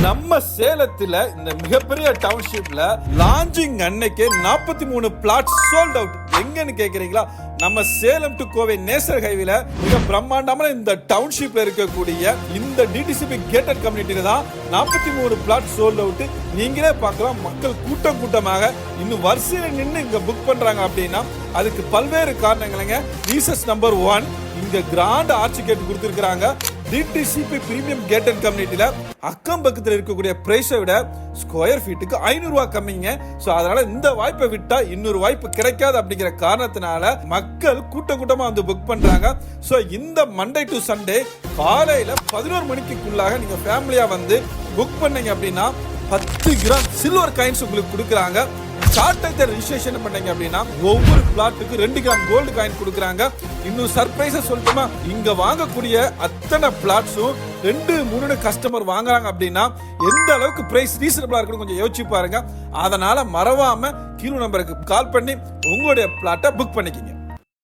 நம்ம சேலத்துல இந்த மிகப்பெரிய டவுன்ஷிப்ல லான்ச்சிங் அன்னைக்கு 43 பிளாட் சோல்ட் அவுட். எங்கன்னு கேக்குறீங்களா? நம்ம சேலம் டு கோவை நேசர் ஹைவேல மிக பிரம்மாண்டமான இந்த டவுன்ஷிப்ல இருக்கக்கூடிய இந்த டிடிசிபி கேட்டட் கம்யூனிட்டில தான் 43 பிளாட் சோல்ட் அவுட். நீங்களே பார்க்கலாம், மக்கள் கூட்டம் கூட்டமாக இன்னும் வரிசையில நின்று இங்க புக் பண்றாங்க. அப்படின்னா அதுக்கு பல்வேறு காரணங்களுங்க. ரீசஸ் நம்பர் 1, இங்க கிராண்ட் ஆர்ச் கேட் கொடுத்திருக்காங்க. டிடிசிபி பிரீமியம் கேட்டட் கம்யூனிட்டில அக்கம் பக்கத்தில் இருக்கக்கூடிய பிரைஸை விட ஸ்கொயர் ஃபீட்டுக்கு 500 ரூபாய் கம்மிங்க. சோ அதனால இந்த வாய்ப்பை விட்டா இன்னொரு வாய்ப்பு கிடைக்காது அப்படிங்கிற காரணத்தினால மக்கள் கூட்டமா வந்து புக் பண்றாங்க. சோ இந்த மண்டே டு சண்டே காலையில 11 மணிக்குள்ளாக நீங்க ஃபேமிலியா வந்து புக் பண்ணீங்க அப்படின்னா 10 கிராம் சில்வர் காயின்ஸ் உங்களுக்கு கொடுக்குறாங்க. சார்ட்டர் ரிஜிஸ்ட்ரேஷன் பண்ணீங்க அப்படின்னா ஒவ்வொரு பிளாட்டுக்கு 2 கிராம் கோல்டு காயின் கொடுக்குறாங்க. இன்னும் சர்ப்ரைஸா சொல்லட்டுமா, இங்க வாங்கக்கூடிய அத்தனை பிளாட்ஸும் 2-3 கஸ்டமர் வாங்குறாங்க அப்படின்னா எந்த அளவுக்கு பிரைஸ் ரீசனபிளா இருக்குன்னு கொஞ்சம் யோசிச்சு பாருங்க. அதனால மறவாம கீழே நம்பருக்கு கால் பண்ணி உங்களுடைய பிளாட்டை புக் பண்ணிக்கிங்க.